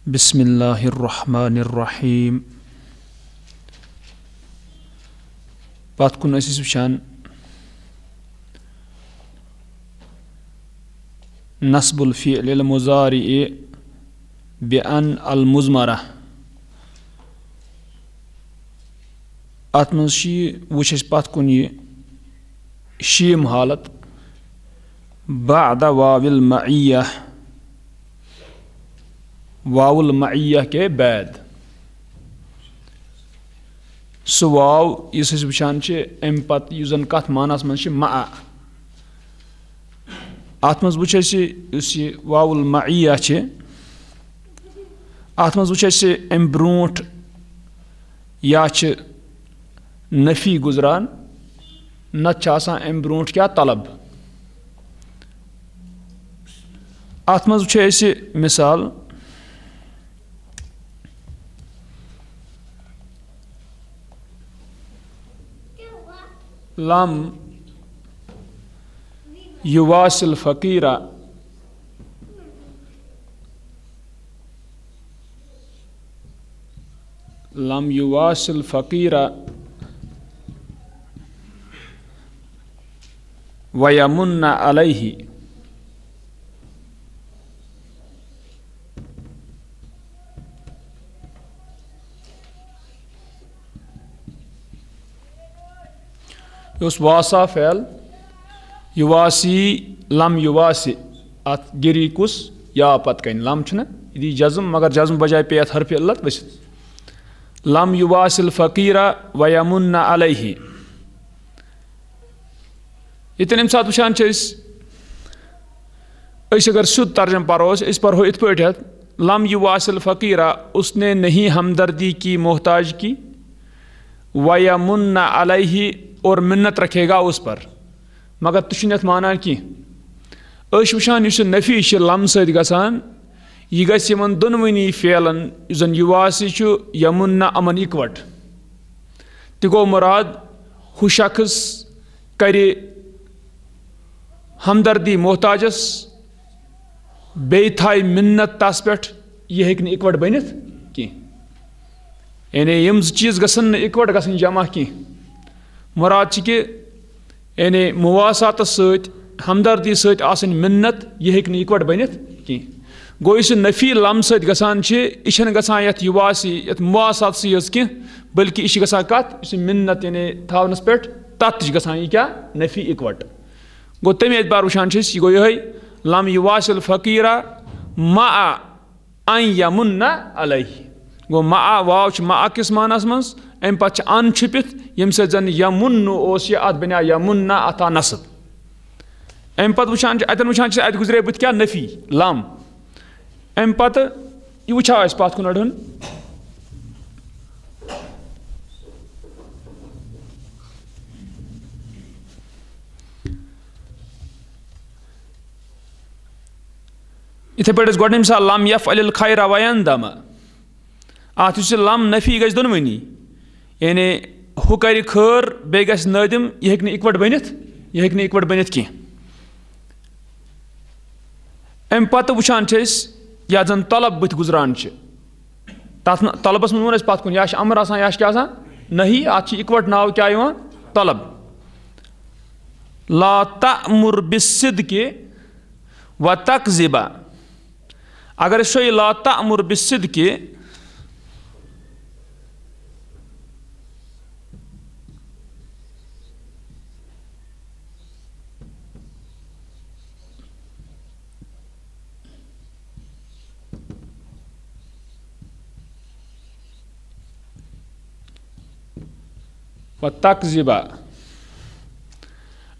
बिस्मिल्लाहिर्रहमानिर्रहीम। पत कुन वुचान नस्बुल फ़िअल मुज़ारि बिअन अल मुज़मरा। अत मज वुच पत कुन यह शीम हालत बाद वाविल मइय्या, वाउल मइय्या के बाद सह वाव इस वुचान अम पत जन कथ मानस मज मा। अत मज वुच यह वाउल मइय्या अत मज वुच अम ब्रोट या नफ़ी गुजरान नत अम ब्रोट क्या तलब। अत मज वुच मिसाल लम युवासिल फ़कीरा, लम युवासिल फ़कीरा वयमुन्ना अलैहि। वासा फ़ैल युवासी लम युवासी अत गिरी कुस या पत कन लम यदि जज्म मगर जज्म बजाय पे अत हरफ इल्लत बसित लम युवासिल फ़कीरा वयमुन्ना अलैहि। इतन अम सात वुचान अगर शुद्ध तर्जम पढ़ो इत पे लम युवासिल फ़कीरा, उसने नहीं हमदर्दी की मोहताज की, वयमुन्ना अलैहि और मिन्नत रखेगा उस पर। मगर तुम माना कि वुचान नफ़ी लम सद गसान यह गन दोनवनी फ़ेलन जन युवासी यमुन्ना अमन इकवट। गो मुराद हु शख्स कर हमदर्दी मोहताजस बे थाय मिन्नत तस पे यह हेक इकवट बनित कि यानी यम चीज़ गसन इकवट गसन जमा कि मुराद कि यानी मुवासात सत हमदर्दी सत मिन्नत यह हेक इकवट बनित कि गो इस नफ़ी लम सत गसान यह गसान यथ युवासी यथ मुवासात कि बल्कि यह गसान कत मिन्नत यानी थावनस पे तथ गसान यह क्या नफ़ी इकवट। गो तमे एतबार वुचान यह गो यह लम युवासिल फ़कीरा मा अन यमुन्ना अलैहि। गो मा वाव मा किस मानस मज अम पे अन छिपित यम जन यमुन्नु यह अत बना यमुन्ना अता नसब। अम पे वुचान अतन वुचान अत गुजरे बुत क्या नफ़ी लम। अम पत यह वुचा पत कुन अड़न इथे पे गो मिसाल लम यफ अल खैरा वयंदम। अत लम नफ़ी गज दोनवनी यानी हु कर खैर बे गस नदिम यह हेक इकवट बनित यह हेक इकवट बनित कि। अम पत वुचान या जन तलब बुत गुजरान तथ तलबस मन पत कुन या अमर आसान या क्या नही अत इकवट नाव क्या तलब। ला तअमुर बिस्सिद्क़ि व तकज़िबा। अगर ला तअमुर बिस्सिद्क़ि व तकज़िबा।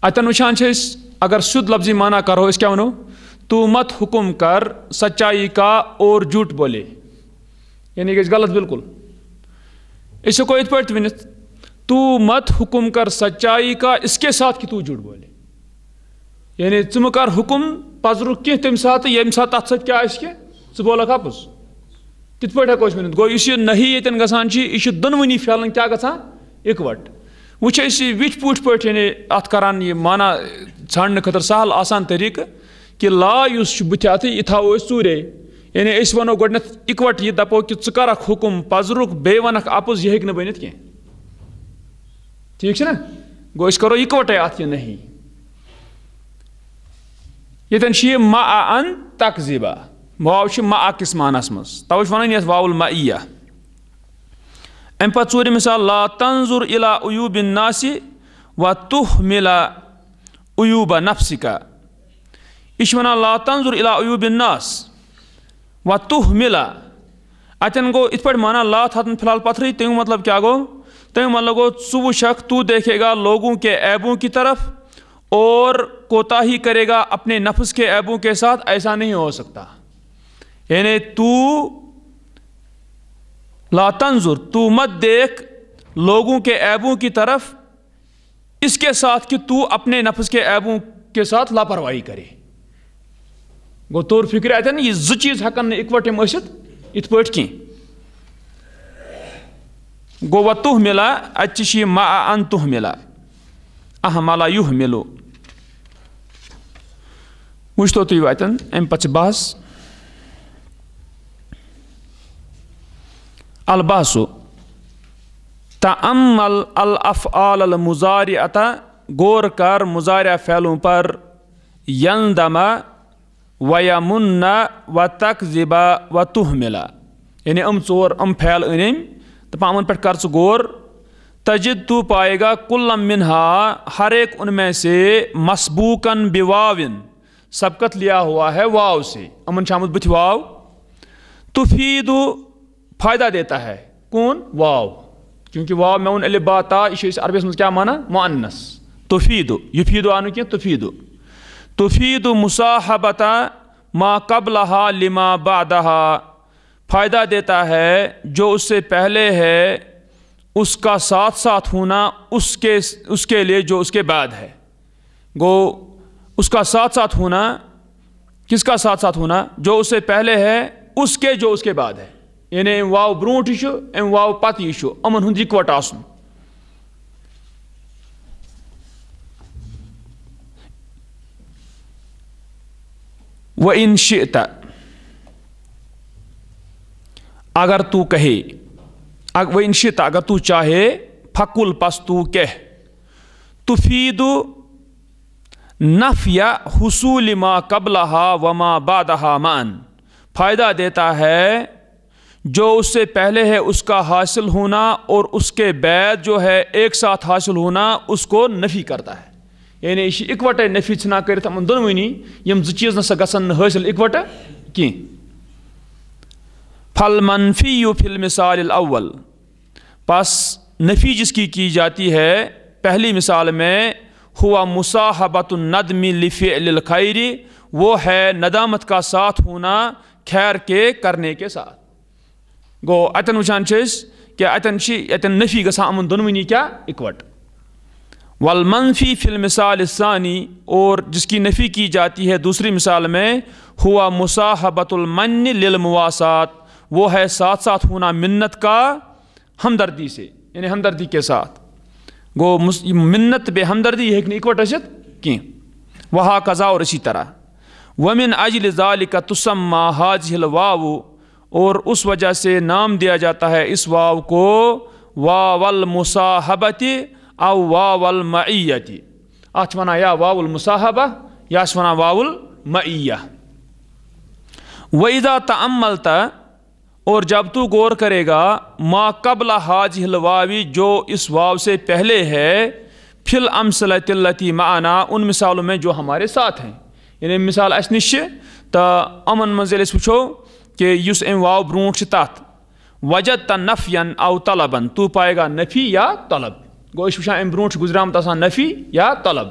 अतन वुचान अगर शुद्ध लफ्जी माना करो इस क्या वनो तू मत हुक्म कर सच्चाई का और झूठ बोले, यानी कि गलत बिल्कुल। इसे को इत पे वनित तू मत हुक्म कर सच्चाई का इसके साथ कि तू झूठ बोले, यानी तुम कर हुक्म पजरु कह तम सात यम सात तथ सत क्या च बोलक हपुस तिथ पे हेको वनित। गो इस नही यन गसान यह दोनवनी फैलन क्या गसान इकवट। वुच विच पूठ पे यानी अत करान यह माना छाड़ने खतर सहल आसान तरीक कि ला बुथ अत यह थो चूरे यानी अस वनो गोडनेथ इकवट यह दपो कि छु करक हुकुम पजरुक बे वनक अपुज यह हेक न बनित के ठीक है ना गो अस करो इकवटे अत यह नहीं यतन यह मा अन तकजिबा वाव मा किस मानस मज तवे वन ये वाउल मइया अम पे ूर मिसाल ला तंजुर इला उयूबिन नासी व तुहमिला उयूब नफ्सिका यह वन ला तंजुर इला उयूबिन नास व तुहमिला अतन गो इत माना ला थन फिलहाल पत्थर तमें मतलब क्या गो तमें मतलब गो ू वुशक तू देखेगा लोगों के ऐबों की तरफ और कोताही करेगा अपने नफ्स के ऐबों के साथ, ऐसा नहीं हो सकता। यानी तू ला तंजुर तू मत देख लोगों के ऐबों की तरफ इसके साथ कि तू अपने नफ्स के ऐबों के साथ लापरवाही करे। गो तौर फिक्र अतन यह जो चीज हकन इकवटे मसित इत पे कह गो व तुह मिला अच्छ मा अन तुह मिला अहमला युह मिलो वो तुम अतन अम पे बहस अलबासो तअम्मल अल अफ़आल अल मुज़ारिअता गौर कर मुज़ारिअ फ़ैलों पर यंदमा व यमुन्ना व तकज़िबा व तुहमिला यानी अम फ़ैल अनिम तो पामन पर कर गौर तजिद तू पाएगा कुल्लम मिनहा हर एक उनमें से मसबूकन बिवाविन सबकत लिया हुआ है वाव से अमन शामुद बुथ वाव तुफीदु फ़ायदा देता है कौन वाव क्योंकि वाव में उन अलिबाता इस अरबी में क्या माना मुअन्नस तुफीदु युफीदु आनु क्या तुफीदु मुसाहबता मा कबलहा लिमा बादहा फ़ायदा देता है जो उससे पहले है उसका साथ साथ होना उसके लिए जो उसके बाद है। गो उसका साथ साथ होना किसका साथ साथ होना जो उससे पहले है उसके जो उसके बाद है यानी वाव ब्रोट अम वाव पत अमन हुंद इकवट आसन व इन शिअता अगर तू कहे व इन शिअता अगर तू चाहे फकुल पस तू कह तुफीदु नफिया हुसूल मा कबलहा व मा बादहा मान फ़ायदा देता है जो उससे पहले है उसका हासिल होना और उसके बाद जो है एक साथ हासिल होना उसको नफ़ी करता है। यानी यह इकवटे नफ़ी ना कर दोनवनी यम जो चीज़ ना गसन हासिल इकवटे कह फल मनफी फिल मिसाल अव्वल बस नफ़ी जिसकी की जाती है पहली मिसाल में हुआ मुसाहबतुन नदमी लिफ़िअलिल खैरी वो है नदामत का साथ होना खैर के करने के साथ। गो अतन वुचान कि अतन नफ़ी गसा अमन दोनवनी क्या इकवट वल मनफी फिल मिसाल सानी और जिसकी नफ़ी की जाती है दूसरी मिसाल में हुआ मुसाहबतुल मन्न लिल मुवासात वो है साथ साथ होना मिन्नत का हमदर्दी से यानी हमदर्दी के साथ। गो मिन्नत बे हमदर्दी यह इकवट कह वहा कज़ा और इसी तरह वमिन अजल ज़ालिका तुसम्मा हाज़िहिल वाव और उस वजह से नाम दिया जाता है इस वाव को वावल मुसाहबती औ वावल मइयती अथ वना या वावुल मुसाहबा या वना वावुल मइया। वइज़ा तअम्मलता और जब तू गौर करेगा मा कबला हाज़िहिल वावी जो इस वाव से पहले है फिल अमसलतिल्लती माना उन मिसालों में जो हमारे साथ हैं यानी मिसाल अस निश तो अमन मज वो कि युस अम वाव ब्रोट तथ वजद त नफ़ियन औ तलबन तू पाएगा नफ़ी या तलब। गो वो अम ब्रोट गुजरामत नफ़ी या तलब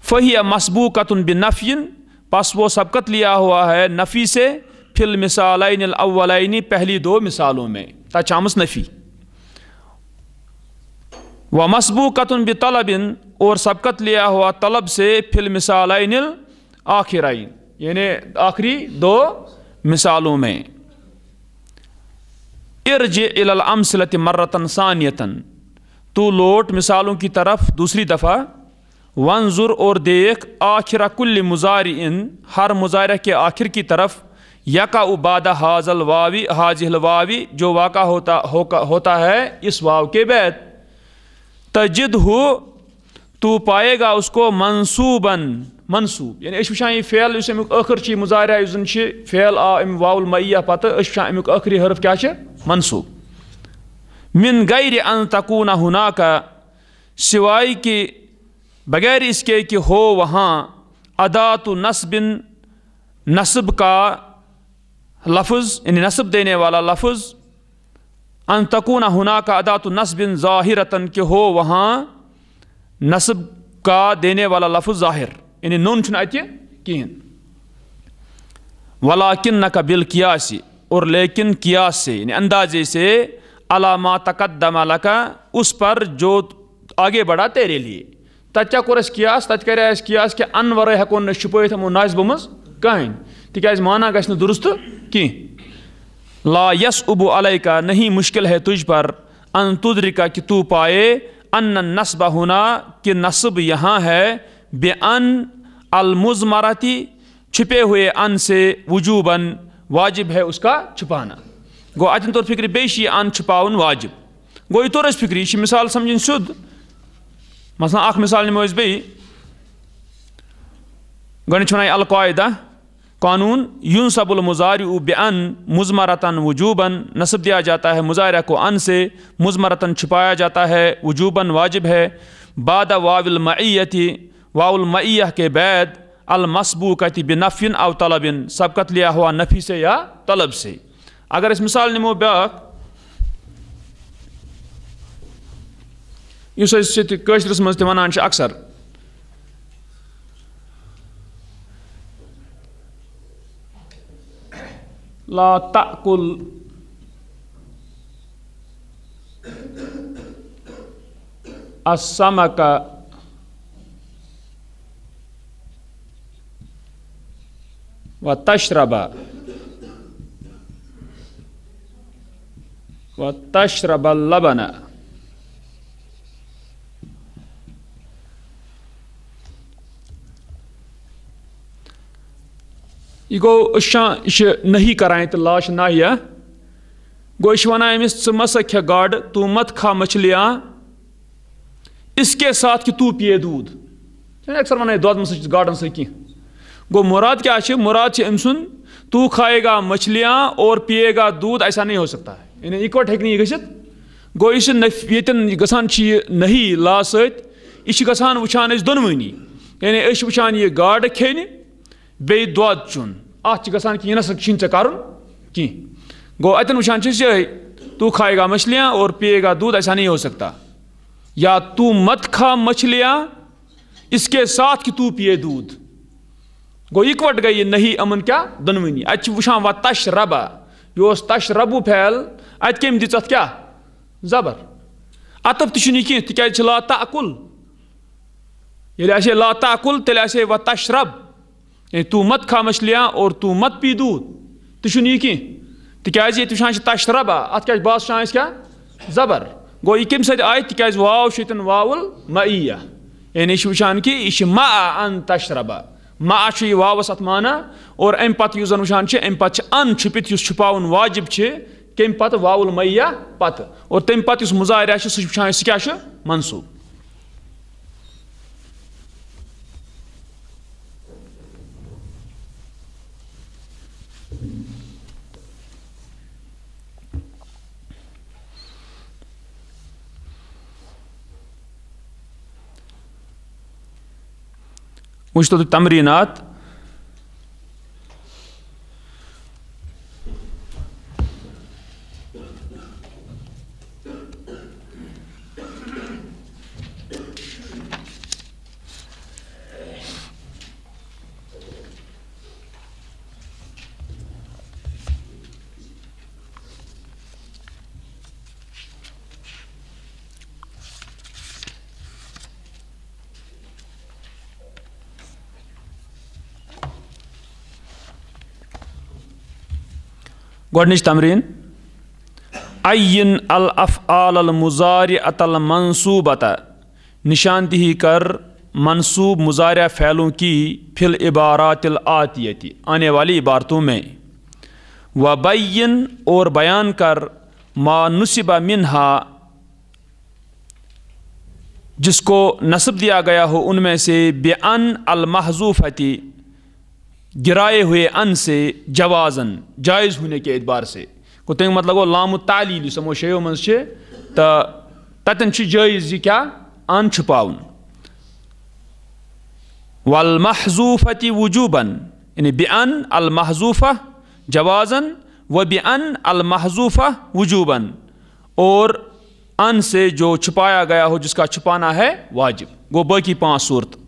फ़हिया मसबूकतुन बिनफ़ियन बस वो सबकत लिया हुआ है नफ़ी से फिल मिसालैन अव्वलैनी पहली दो मिसालों में तचामस नफ़ी व मसबूकतुन बितलबिन और सबकत लिया हुआ तलब से फिल मिसालैन आखिरैन यानी आखिरी दो मिसालों में। इरजि इलल अमसलति मर्रतन सानियतन तू लौट मिसालों की तरफ दूसरी दफ़ा वंजुर और देख आखिर कुल्ल मुज़ारिइन हर मुज़ारिअ के आखिर की तरफ यका उबादा हाजल वावी हाजिल वावी, जो वाक़ा होता है इस वाव के बाद, तजिद हो तू पाएगा उसको मंसूबन, मंसूब यानी वुचान यह फेल अमुक आखिर मुजारिया फेल आ अम वाउल मैया पत अमुक आखिरी हरफ क्या मंसूब, मिन गैर अन तकूना हुना का, सिवाय कि बगैर इसके कि हो वहाँ अदातु नस्बिन, नस्ब का लफ्ज़ यानी नस्ब देने वाला लफ्ज़, अन तकूना हुना का अदातु नस्बिन ज़ाहिरतन कि हो वहाँ नस्ब का देने वाला लफ्ज़ ज़ाहिर यानी नून छुन अति किन, वलाकिन का बिल कियासी, और लेकिन कियास से यानी अंदाजे से, अलामा तकद्दम लका, उस पर जो आगे बढ़ा तेरे लिए, तत क्या कोर कियास, तत कर कियास कि अन वर हेको न छुपैत हमो नाज़िबो मज कहीं, तिकाज माना गछ न दुरुस्त की। ला यस उबु अलैका, नहीं मुश्किल है तुझ पर, अन तुदरिका कि तू पाए, अन नस्ब हुना कि नस्ब यहाँ है, बे अन अल मुज़मरती, छुपे हुए अन से, वजूबन वाजिब है उसका छुपाना। गो अतन तौर फिक्र बेशी अन छुपावन वाजिब, गो तौर फिक्र मिसाल समझ सुद, मसलन अख मिसाल निमो बे गणित वन अल कायदा कानून, युनसबुल मुजारिउ बिअन मुज़मरतन वजूबन, नस्ब दिया जाता है मुजारिया को अन से, मुज़मरतन छुपाया जाता है, वजूबन वाजिब है, बाद वाविल मईयती, वाउल मईयह के बाद, अल मसबूकती बिनफ़िन अव तलबिन, सबकत लिया हुआ नफ़ी से या तलब से। अगर इस मिसाल निमो ब्याक कशरस मज ते वनान अक्सर, ला ताकुल अस्समका व तशरबा व तशरबल लबना। यह गो नहीं कराएं तो लाश नाहिया, गो वन अमिस च मस खे गाड़, तू मत खा मछलियाँ, इसके साथ कि तू पिए दूध। अक्सर वन दौद मस गाड़न से कह, गो मुराद क्या है, मुराद अम सुन तू खाएगा मछलियाँ और पिएगा दूध, ऐसा नहीं हो सकता है, यानी इकवट हेक नहीं गसित। गो ये गसान नहीं ला सत, यह गसान वुचान दोनवनी, यानी वुचान यह गाड़ खेन बे दौद चुन, अत गसान कि नस छीन चे कर कह, गो अतन वुचान तू खाएगा मछलियाँ और पिएगा दूध, ऐसा नहीं हो सकता, या तू मत खा मछलियाँ इसके साथ कि तू पिए दूध। गो इकवट गई नहीं अमन क्या दोनवनी। अत वुचान व तशरबा, यह तशरबु फैल, अत कम दिस क्या जबर, अतफ तह कह तिक ला ताकुल, ये ला ताकुल तेल व तशरब, तू मत खा मछलियाँ और तू मत पी दूध, तह कह तिकाज ये वुचान तशरबा, अत क्या बास क्या जबर। गो यह कम आय तिकाज वाव शतन वाउल मईया, यानी वुचान कि यह मा अन तशरबा, मा वावस अत माना, और अम पत यु वुचान अम पत अन छुपित छुपावन वाजिब कम पत वाउल मैया पत, और तम पत मुजारिया सह वुचान क्या मंसूब। वुच तो तमरीनात, गोडनिच तमरीन, अय्यन अल अफ़आल अल मुज़ारिअत अल मंसूबत, निशानदही कर मंसूब मुज़ारिया फ़ैलों की फिल इबारातिल आतियती, आने वाली इबारतों में। व बैयन और बयान कर मा नुसिबा मिन्हा जिसको नस्ब दिया गया हो उनमें से बेअन अल महजूफती गिराए हुए अन से जवाज़न जायज़ होने के एतबार से को तमें मतलब गो लाम तालील समो शयो मज तो ततन जायज़ क्या अन छुपाउन वल महजूफती वजूबन यानी बेअन अल महजूफ़ा जवाज़न व बेअन अल महजूफ़ा वजूबन और अन से जो छुपाया गया हो जिसका छुपाना है वाजिब गो बाकी 5 सूरत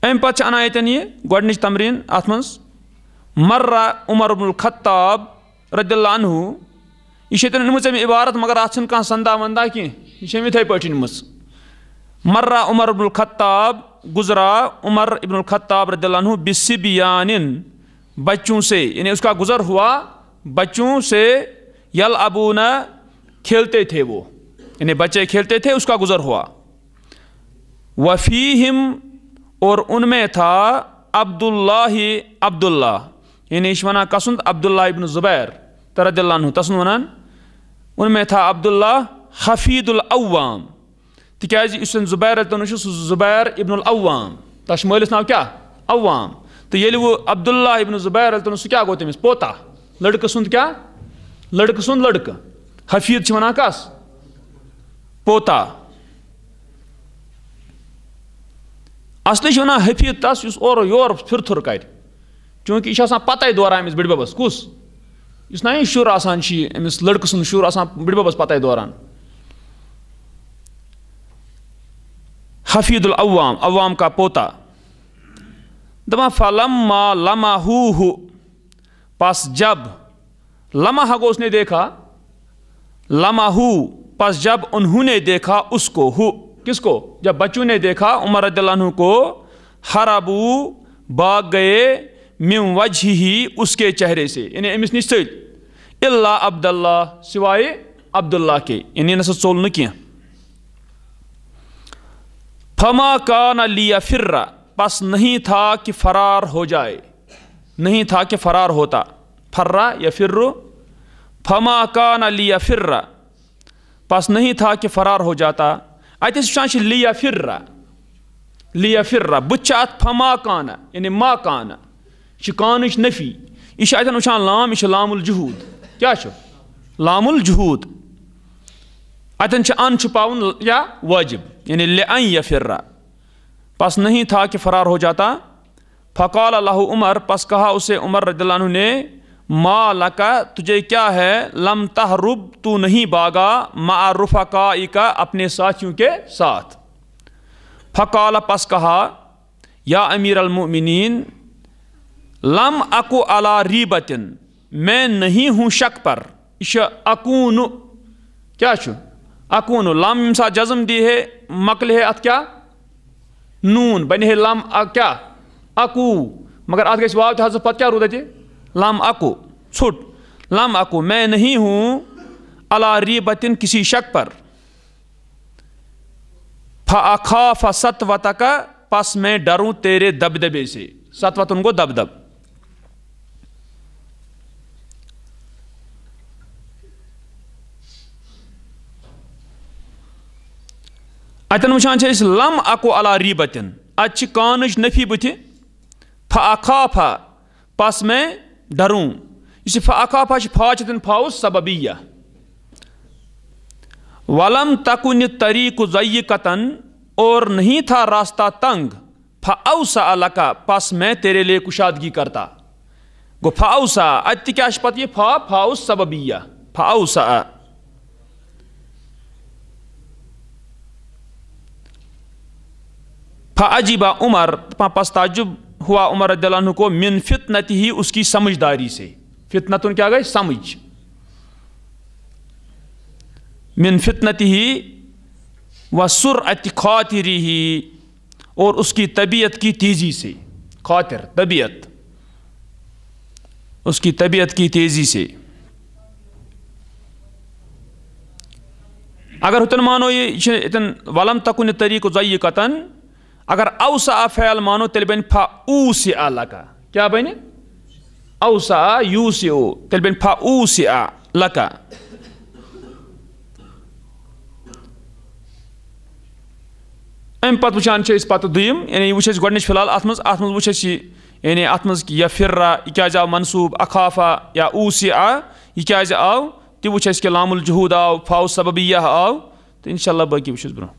अम पे अनायतन ये गोडनिच तमरीन अथ मज मर्रा उमर इब्नुल खत्ताब रदियल्लाहु अन्हु यह निम्स इबारत मगर अत कह संदा वंदा कह यह इथे पे मर्रा उमर इब्नुल खत्ताब गुजरा उमर इब्नुल खत्ताब रदियल्लाहु अन्हु बिसिबियानिन बच्चों से यानी उसका गुजर हुआ बच्चों से यल अबूना खेलते थे वो यानी बच्चे खेलते थे उसका गुजर हुआ वफ़ीहिम और उनमें था अब्दुल्ला यानी वना कसुंद अब्दुल्ला इब्न ज़ुबैर रदियल्लाहु अन्हु तसन वनान उनमें था Abdullah हफीदुल Awwam तिकाज Zubair Zubair Ibnul Awwam तश मलिस नाव क्या अव्वाम तो ये वो अब्दुल्ला इब्न ज़ुबैर सह क्या गो तमिस पोता लड़क सुंद क्या लड़क सुंद लड़क हफीद वना कस पोता असली वना हफीद तस और योर फिर थुर कर चूंकि यह पत दौरान अमिस बिड़बस कुस ना यह शुर अमिस लड़क सुंद शुर बिड़बस पत दौरान हफीदुल अव्वाम अव्वाम का पोता दमा फलम्मा लमाहू पस जब लम्हा को उसने देखा लमाहू पस जब उन्होंने देखा उसको हु किसको जब बच्चों ने देखा उमर रदियल्लाहु अन्हु को हरबू भाग गए मिन वजही उसके चेहरे से यानी अमिस निश इल्ला अब्दुल्ला सिवाय अब्दुल्ला के यानी नस चोल न क्या फमा कान लिया फिर्रा बस नहीं था कि फरार हो जाए नहीं था कि फरार होता फर्रा या फिर्रु फमा कान लिया फिर्रा बस नहीं था कि फरार हो जाता अत लिया फिर्रा बुचात फमा काना यानी मा काना कान नफी यह अतन वुचान लाम यह लामुल जुहूद क्या लामुल जुहूद अतन अन छुपाउन या वाजिब यानी लिअन यफिर्रा पस नहीं था कि फरार हो जाता फ़क़ाल लहू उमर पस कहा उसे उमर रदियल्लाहु अन्हु ने मा लका तुझे क्या है लम तहरुब तू नहीं भागा मा रुफ़क़ाइका अपने साथियों के साथ फ़क़ाल पस कहा या अमीर अल मोमिनीन लम अकु अला रीबतिन मैं नहीं हूँ शक पर इश अकून क्या अकून लम सा जज़म दी है मकल है अत क्या नून बने है लम क्या अकू मगर अत गई वाव हज़ पत क्या रूद लम अकू छुट लम अकू मैं नहीं हूँ अला रीबतिन किसी शक पर फ़अख़ाफ़ सतवतका पस मैं डरूं तेरे दबदबे से सतवतन को दबदब अतन वुचान लम अको अला रीबतिन अत कानच नफी बुथ फ़अख़ाफ़ा पस मैं डरूं इस फ़अख़ाफ़ा फ़ाचतन फ़ाउस सबबिया वलम तकुन तरीक़ु ज़य्यक़तन और नहीं था रास्ता तंग फ़अवसा लका पस मैं तेरे लिए कुशादगी करता गो फ़अवसा अत क्या पत यह फ़ाउस सबबिया फ़अवसा फ़अजिबा उमर पस ताजुब हुआ उमर रदियल्लाहु अन्हु को मिन फितनती ही उसकी समझदारी से फितनतुन क्या गई समझ मिन फितनती ही व सुरअत खातिरी ही और उसकी तबीयत की तेज़ी से खातिर तबीयत उसकी तबीयत की तेज़ी से अगर हुतन मानो ये इतन वलम तकुन तरीक़ु ज़य्यक़तन अगर औसा फ़ैल मानो तेल बन फ़ाऊस आला का क्या बने औसा यूसिउ तेल बन फा ऊसिआ लका अम पत वुचान पत दुयम यानी वो गोडनिच फिलहाल अत वो यानी अत या फिर्रा यह क्या आव मनसूब अखाफा या ऊसिआ यह क्या आव ति वो कि लामुल जुहूद आव फाउ सबबिया आव तो इंशाल्लाह बाकी वो ब्रो।